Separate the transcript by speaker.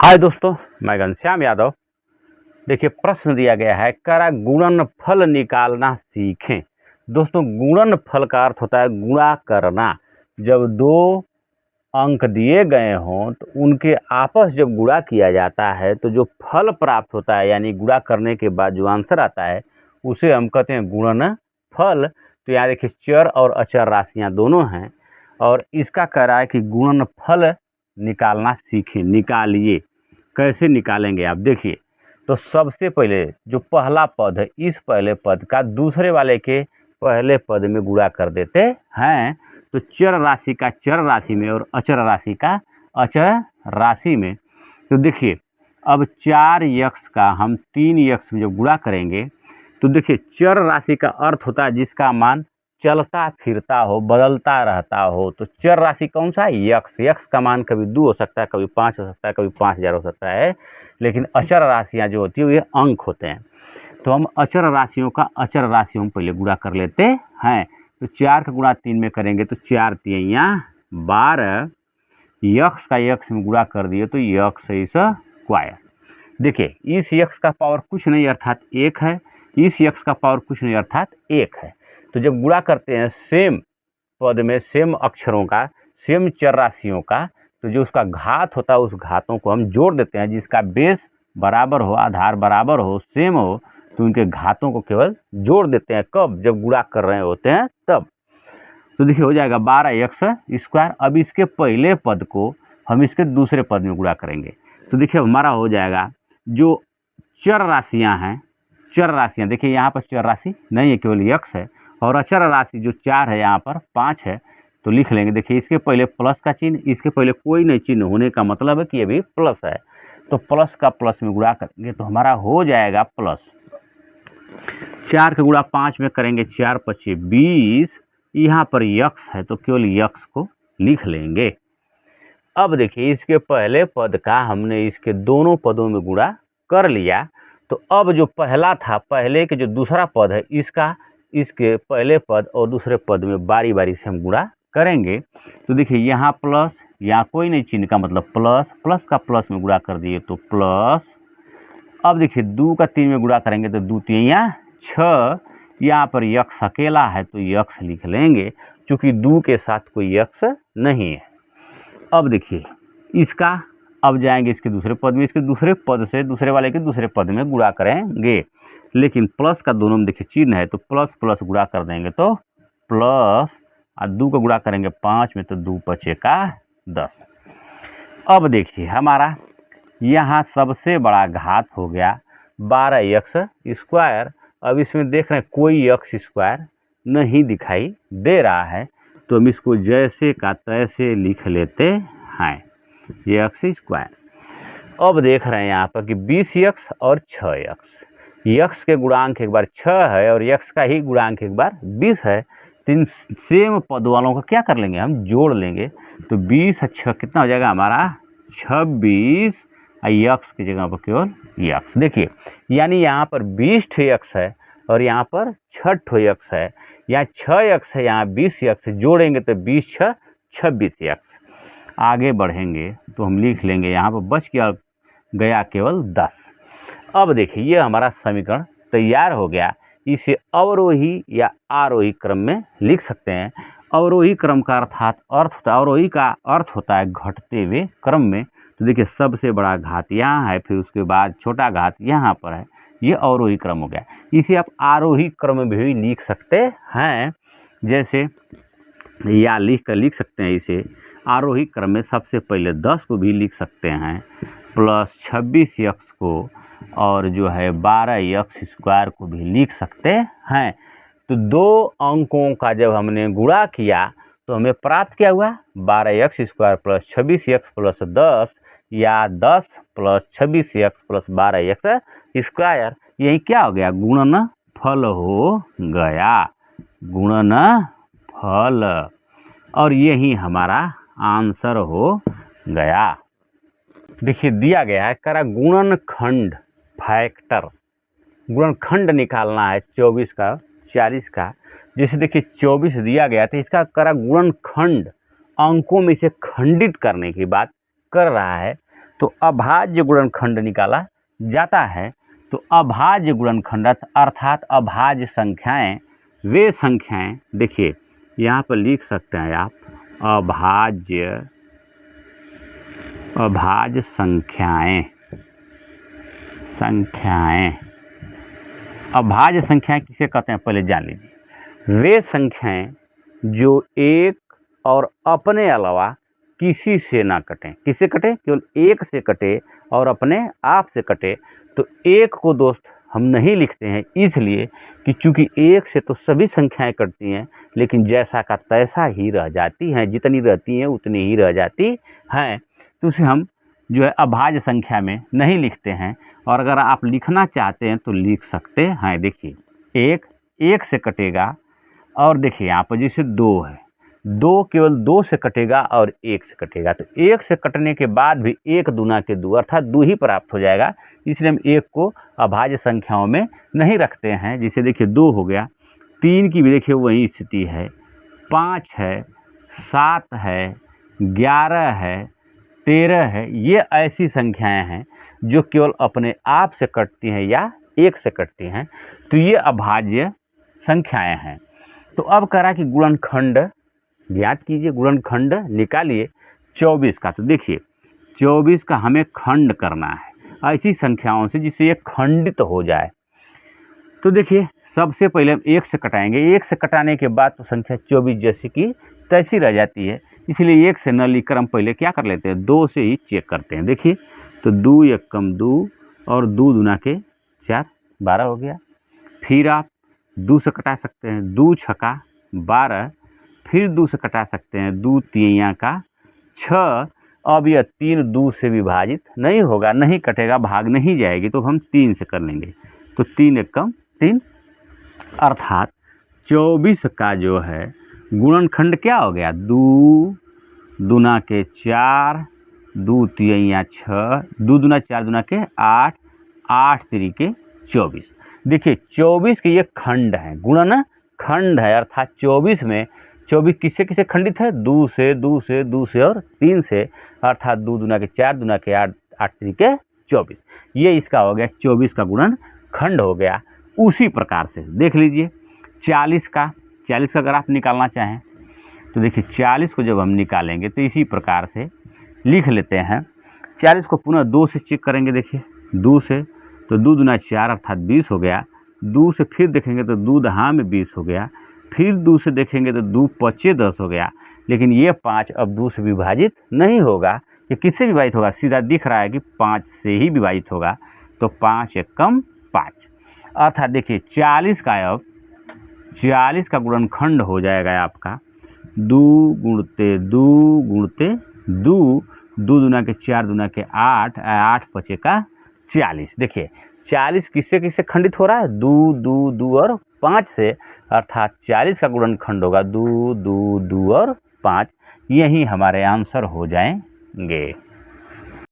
Speaker 1: हाय दोस्तों, मैं घनश्याम यादव। देखिए, प्रश्न दिया गया है, करा गुणनफल निकालना सीखें। दोस्तों, गुणनफल का अर्थ होता है गुणा करना। जब दो अंक दिए गए हों तो उनके आपस जब गुणा किया जाता है तो जो फल प्राप्त होता है, यानी गुणा करने के बाद जो आंसर आता है उसे हम कहते हैं गुणनफल। तो यहाँ देखिए, चर और अचर राशियाँ दोनों हैं और इसका कह रहा है कि गुणनफल निकालना सीखें। निकालिए। कैसे निकालेंगे आप देखिए। तो सबसे पहले जो पहला पद है, इस पहले पद का दूसरे वाले के पहले पद में गुणा कर देते हैं। तो चर राशि का चर राशि में और अचर राशि का अचर राशि में। तो देखिए, अब 4x का हम 3x में जब गुणा करेंगे तो देखिए, चर राशि का अर्थ होता है जिसका मान चलता फिरता हो, बदलता रहता हो। तो चर राशि कौन सा है? यक्स। यक्स का मान कभी 2 हो सकता है, कभी 5 हो सकता है, कभी 5000 हो सकता है। लेकिन अचर राशियाँ जो होती है ये अंक होते हैं। तो हम अचर राशियों का अचर राशियों में पहले गुणा कर लेते हैं। तो 4 का गुणा 3 में करेंगे तो 4 तिया 12। यक्स का यक्स में गुणा कर दिए तो यक्स स्क्वायर। देखिए, इस यक्स का पावर कुछ नहीं अर्थात 1 है, इस यक्स का पावर कुछ नहीं अर्थात 1 है। तो जब गुणा करते हैं सेम पद में, सेम अक्षरों का, सेम चर राशियों का, तो जो उसका घात होता है उस घातों को हम जोड़ देते हैं। जिसका बेस बराबर हो, आधार बराबर हो, सेम हो, तो उनके घातों को केवल जोड़ देते हैं। कब? जब गुणा कर रहे होते हैं तब। तो देखिए, हो जाएगा 12x स्क्वायर। अब इसके पहले पद को हम इसके दूसरे पद में गुणा करेंगे। तो देखिए, हमारा हो जाएगा जो चर राशियां हैं, चर राशियां देखिए, यहाँ पर चर राशि नहीं है, केवल यक्स है। और अचर राशि जो 4 है, यहाँ पर 5 है। तो लिख लेंगे। देखिए, इसके पहले प्लस का चिन्ह, इसके पहले कोई नहीं चिन्ह होने का मतलब है कि ये भी प्लस है। तो प्लस का प्लस में गुणा करेंगे तो हमारा हो जाएगा प्लस। 4 का गुणा 5 में करेंगे, 4 पचे 20। यहाँ पर यक्स है तो केवल यक्स को लिख लेंगे। अब देखिए, इसके पहले पद का हमने इसके दोनों पदों में गुणा कर लिया। तो अब जो पहला था, पहले के जो दूसरा पद है, इसका इसके पहले पद और दूसरे पद में बारी बारी से हम गुणा करेंगे। तो देखिए, यहाँ प्लस, यहाँ कोई नहीं चिन्ह का मतलब प्लस, प्लस का प्लस में गुणा कर दिए तो प्लस। अब देखिए, 2 का 3 में गुणा करेंगे तो 2 तिया 6। यहाँ पर यक्स अकेला है तो यक्स लिख लेंगे, चूँकि 2 के साथ कोई यक्स नहीं है। अब देखिए, इसका अब जाएंगे इसके दूसरे पद में, इसके दूसरे पद से दूसरे वाले के दूसरे पद में गुणा करेंगे। लेकिन प्लस का दोनों में देखिए चिन्ह है तो प्लस प्लस गुणा कर देंगे तो प्लस, और 2 का गुणा करेंगे 5 में तो 2 पचे का 10। अब देखिए, हमारा यहाँ सबसे बड़ा घात हो गया 12x स्क्वायर। अब इसमें देख रहे हैं कोई x स्क्वायर नहीं दिखाई दे रहा है, तो हम इसको जैसे का तैसे लिख लेते हैं, ये एक्स स्क्वायर। अब देख रहे हैं यहाँ पर कि 20x और 6x, यक्स के गुणांक एक बार 6 है और यक्स का ही गुणांक एक बार 20 है। तो इन सेम पद वालों का क्या कर लेंगे, हम जोड़ लेंगे। तो 20 और 6 कितना हो जाएगा हमारा 26, यक्स की जगह पर केवल यक्स। देखिए, यानी यहाँ पर 20 यक्स है और यहाँ पर 6 यक्स है। यहाँ 6x है, यहाँ 20x है, जोड़ेंगे तो 20 6 26x। आगे बढ़ेंगे तो हम लिख लेंगे, यहाँ पर बच गया केवल 10। अब देखिए, ये हमारा समीकरण तैयार हो गया। इसे अवरोही या आरोही क्रम में लिख सकते हैं। अवरोही क्रम का अवरोही का अर्थ होता है घटते हुए क्रम में। तो देखिए, सबसे बड़ा घात यहाँ है, फिर उसके बाद छोटा घात यहाँ पर है, ये अवरोही क्रम हो गया। इसे आप आरोही क्रम में भी लिख सकते हैं, जैसे या लिख सकते हैं इसे आरोही क्रम में। सबसे पहले 10 को भी लिख सकते हैं, प्लस 26x को, और जो है 12x स्क्वायर को भी लिख सकते हैं। तो दो अंकों का जब हमने गुणा किया तो हमें प्राप्त क्या हुआ, 12x square plus 26x plus 10, या 10 plus 26x plus 12x square. यही क्या हो गया, गुणनफल हो गया, गुणनफल। और यही हमारा आंसर हो गया। देखिए, दिया गया है करा गुणनखंड फैक्टर, गुणनखंड निकालना है 24 का 40 का। जैसे देखिए, 24 दिया गया तो इसका करा गुणनखंड, अंकों में से खंडित करने की बात कर रहा है। तो अभाज्य गुणनखंड निकाला जाता है। तो अभाज्य गुणनखंड अर्थात अभाज्य संख्याएं वे संख्याएं, देखिए यहाँ पर लिख सकते हैं आप अभाज्य संख्याएं अभाज्य संख्याएं किसे कहते हैं पहले जान लीजिए। वे संख्याएं जो एक और अपने अलावा किसी से ना कटें। किससे कटे? केवल एक से कटे और अपने आप से कटे। तो एक को दोस्त हम नहीं लिखते हैं इसलिए कि चूंकि एक से तो सभी संख्याएं कटती हैं, लेकिन जैसा का तैसा ही रह जाती हैं, जितनी रहती हैं उतनी ही रह जाती हैं। तो उसे हम जो है अभाज्य संख्या में नहीं लिखते हैं। और अगर आप लिखना चाहते हैं तो लिख सकते हैं। देखिए एक से कटेगा, और देखिए यहाँ पर जैसे 2 है, 2 केवल 2 से कटेगा और 1 से कटेगा। तो 1 से कटने के बाद भी 1 दूना के 2 अर्थात 2 ही प्राप्त हो जाएगा। इसलिए हम 1 को अभाज्य संख्याओं में नहीं रखते हैं। जैसे देखिए 2 हो गया, 3 की भी देखिए वही स्थिति है, 5 है, 7 है, 11 है, 13 है। ये ऐसी संख्याएं हैं जो केवल अपने आप से कटती हैं या 1 से कटती हैं। तो ये अभाज्य संख्याएं हैं। तो अब करा कि गुणनखंड ज्ञात कीजिए, गुणनखंड निकालिए 24 का। तो देखिए 24 का हमें खंड करना है ऐसी संख्याओं से जिससे ये खंडित हो जाए। तो देखिए सबसे पहले हम 1 से कटाएंगे। 1 से कटाने के बाद तो संख्या 24 जैसी की तैसी रह जाती है। इसलिए 1 से न लिखकर हम पहले क्या कर लेते हैं, 2 से ही चेक करते हैं। देखिए तो 2 एकम 2 और 2 दूना के 4, 12 हो गया। फिर आप 2 से कटा सकते हैं, 2 छक्का 12, फिर 2 से कटा सकते हैं, 2 तियां का 6। अब यह 3 2 से विभाजित नहीं होगा, नहीं कटेगा, भाग नहीं जाएगी, तो हम 3 से कर लेंगे। तो 3 एकम 3 अर्थात 24 का जो है गुणनखंड क्या हो गया, 2 दूना के 4, 2 तियां 6, 2 दूना 4 दूना के 8, 8 3 के 24। देखिए 24 के ये खंड है, गुणन खंड है। अर्थात 24 में 24 किससे किससे खंडित है, 2 से 2 से 2 से और 3 से। अर्थात 2 दूना के 4 दूना के 8, 8 3 के 24। ये इसका हो गया 24 का गुणन खंड हो गया। उसी प्रकार से देख लीजिए 40 का अगर आप निकालना चाहें तो देखिए 40 को जब हम निकालेंगे तो इसी प्रकार से लिख लेते हैं। 40 को पुनः 2 से चेक करेंगे। देखिए 2 से तो 2 दूना 4 अर्थात 20 हो गया। 2 से फिर देखेंगे तो 2 दहा में 20 हो गया। फिर 2 से देखेंगे तो 2 पचे 10 हो गया। लेकिन ये 5 अब 2 से विभाजित नहीं होगा। ये किससे विभाजित होगा, सीधा दिख रहा है कि 5 से ही विभाजित होगा। तो 5 एकम 5 अर्थात देखिए 40 का गुणनखंड हो जाएगा आपका 2 गुणते 2 गुणते 2, 2 दूना के 4 दूना के 8, 8 पचे का 40। देखिए 40 किससे किससे खंडित हो रहा है, 2 2 2 और 5 से। अर्थात 40 का गुणनखंड होगा 2 2 2 और 5। यही हमारे आंसर हो जाएंगे।